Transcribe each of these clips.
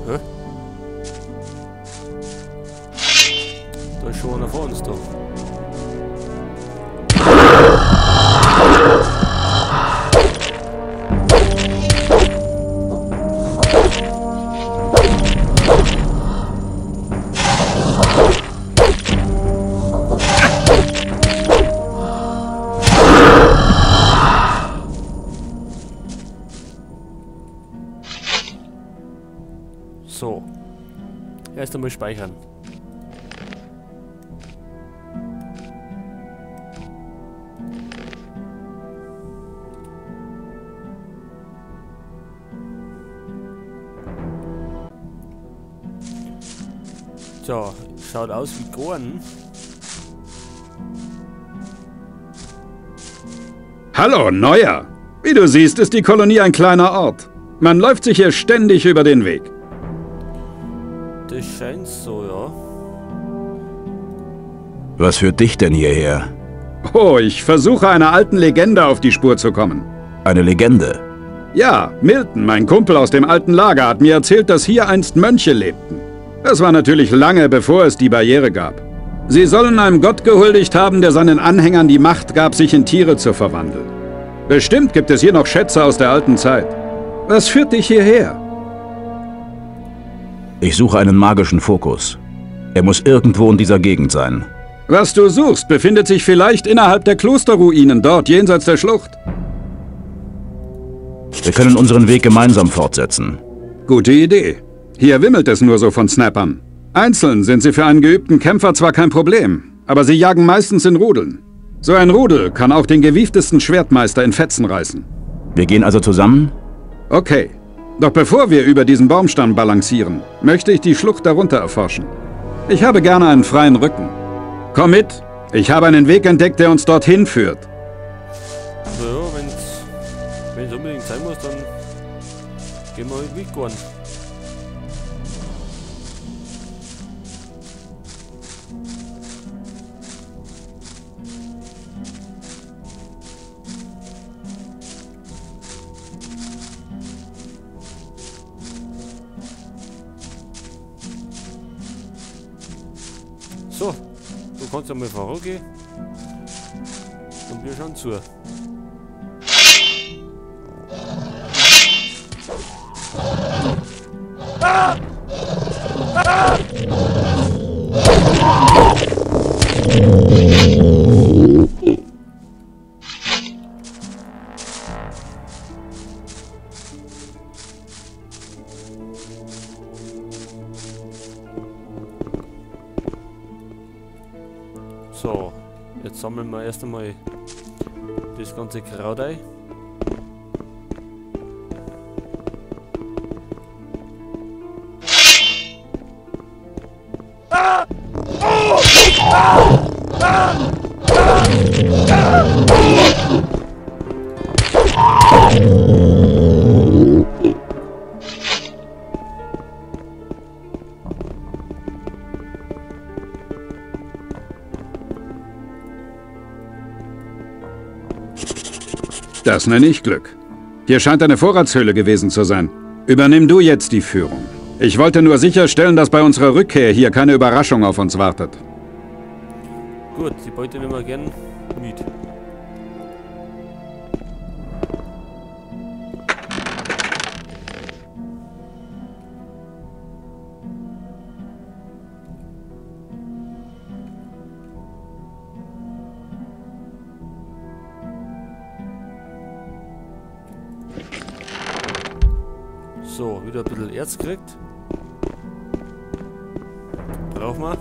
Hä? Da ist schon einer vor uns doch. So. Erst einmal speichern. So, schaut aus wie Gorn. Hallo, Neuer! Wie du siehst, ist die Kolonie ein kleiner Ort. Man läuft sich hier ständig über den Weg. Das scheint so, ja. Was führt dich denn hierher? Oh, ich versuche einer alten Legende auf die Spur zu kommen. Eine Legende? Ja, Milton, mein Kumpel aus dem alten Lager, hat mir erzählt, dass hier einst Mönche lebten. Das war natürlich lange, bevor es die Barriere gab. Sie sollen einem Gott gehuldigt haben, der seinen Anhängern die Macht gab, sich in Tiere zu verwandeln. Bestimmt gibt es hier noch Schätze aus der alten Zeit. Was führt dich hierher? Ich suche einen magischen Fokus. Er muss irgendwo in dieser Gegend sein. Was du suchst, befindet sich vielleicht innerhalb der Klosterruinen, dort jenseits der Schlucht. Wir können unseren Weg gemeinsam fortsetzen. Gute Idee. Hier wimmelt es nur so von Snappern. Einzeln sind sie für einen geübten Kämpfer zwar kein Problem, aber sie jagen meistens in Rudeln. So ein Rudel kann auch den gewieftesten Schwertmeister in Fetzen reißen. Wir gehen also zusammen? Okay. Doch bevor wir über diesen Baumstamm balancieren, möchte ich die Schlucht darunter erforschen. Ich habe gerne einen freien Rücken. Komm mit. Ich habe einen Weg entdeckt, der uns dorthin führt. Also ja, wenn es unbedingt sein muss, dann gehen wir halt mit Gorn. So, du kannst einmal vorangehen und wir schauen zu. So, jetzt sammeln wir erst einmal das ganze Kraut ein. Das nenne ich Glück. Hier scheint eine Vorratshöhle gewesen zu sein. Übernimm du jetzt die Führung. Ich wollte nur sicherstellen, dass bei unserer Rückkehr hier keine Überraschung auf uns wartet. Gut, die Beute nehmen wir gern mit. So, wieder ein bisschen Erz gekriegt. Brauchen wir.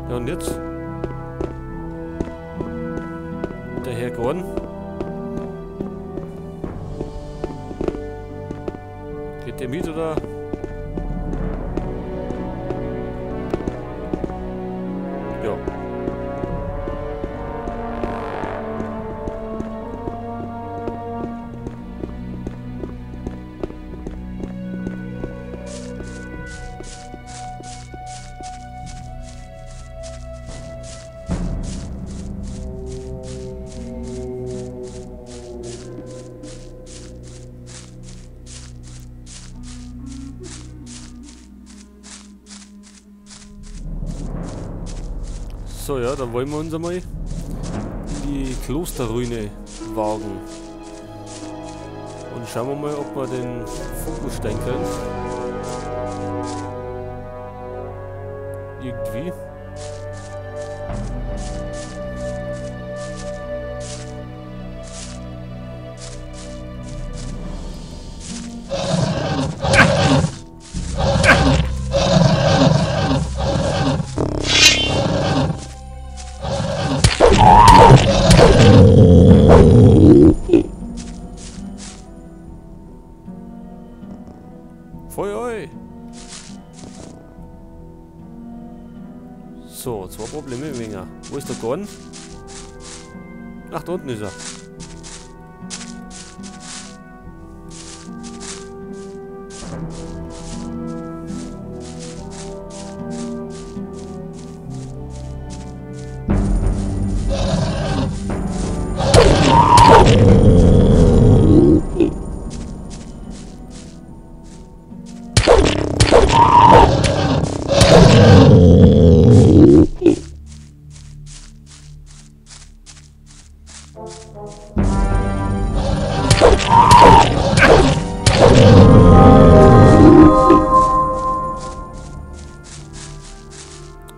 Ja, und jetzt? Der Herr Gorn. Geht der mit oder? Ja. So, ja, dann wollen wir uns einmal in die Klosterruine wagen. Und schauen wir mal, ob wir den Fokusstein können. Irgendwie. Feuer! So, zwei Probleme im Winger. Wo ist der Gorn? Ach, da unten ist er.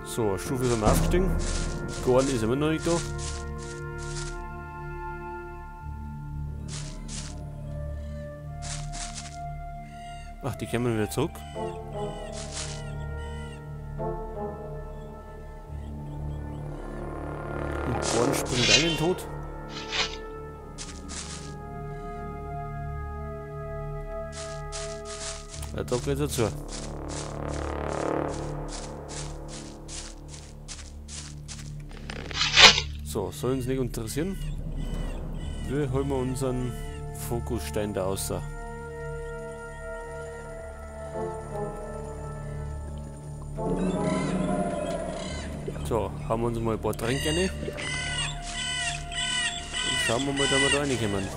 So, Stufe ist am aufgestiegen. Gorn ist immer noch nicht da. Ach, die kommen wieder zurück. Und Gorn springt ein in den Tod. Ja, da geht's dazu. So, soll uns nicht interessieren. Wir holen wir unseren Fokusstein da außer. So, haben wir uns mal ein paar Tränke rein. Und schauen wir mal, da wir da reinkommen.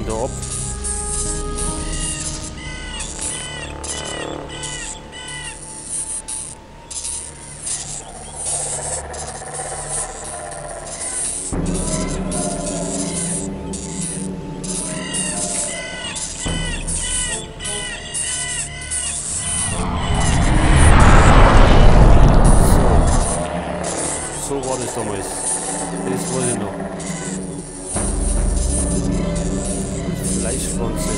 Da ab. So war das damals. Das weiß ich noch. Fleischpflanze.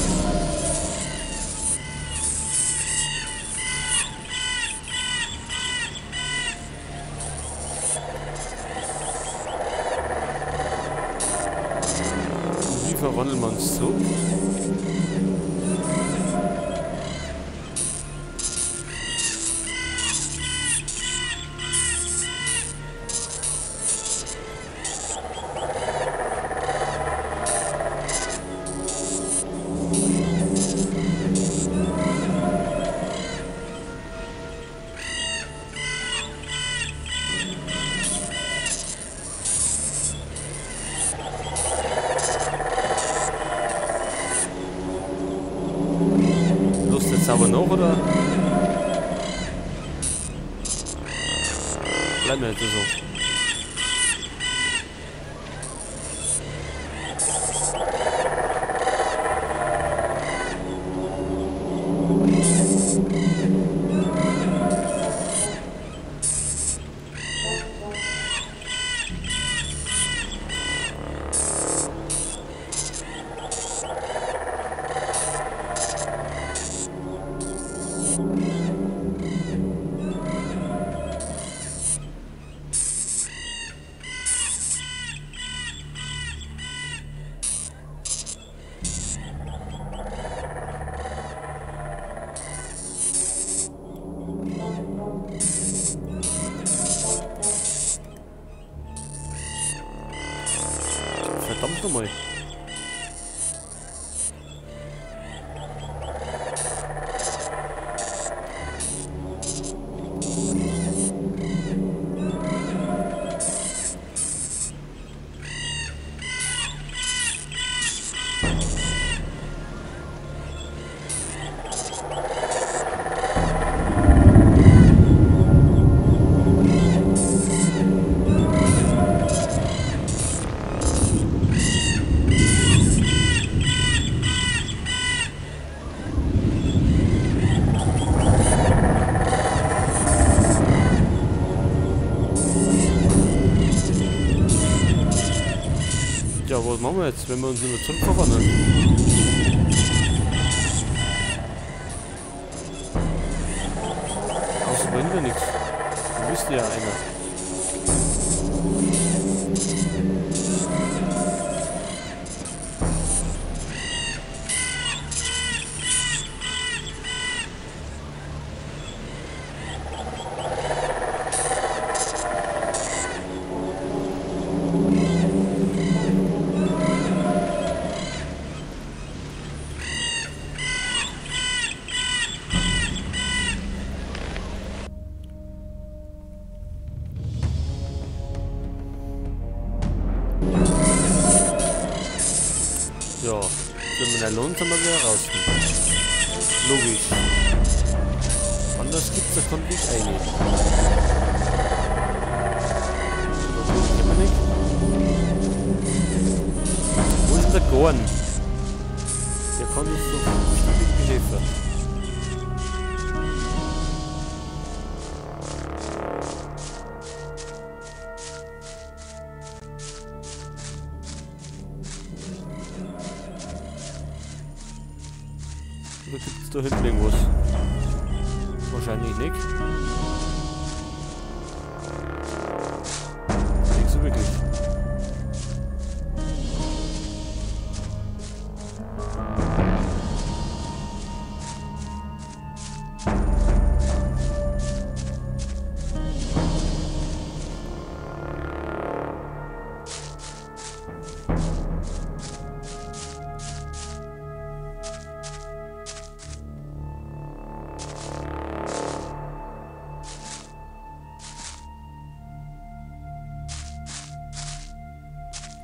Wie verwandelt man es so? Aber noch, oder? Bleiben wir jetzt so. verdammt nochmal. Ja, was machen wir jetzt, wenn wir uns nicht mehr zurückverwandeln? Außer bringt ja nichts. Du wisst ja einer. Ja, wenn wir nicht lohnt, sind wir wieder raus. Logisch. Anders gibt's da keinen Weg ein. Wo ist der Gorn? Der kann uns so bestimmt behelfen. Oder gibt es da hinten irgendwas? Wahrscheinlich nicht. Nicht so wirklich.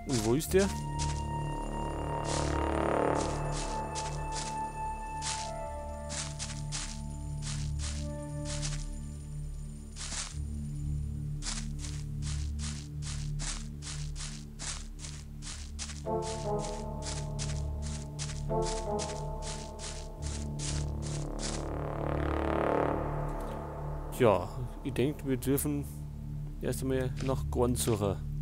Und wo ist der? Ja, ich denke, wir dürfen erst einmal nach Gorn suchen.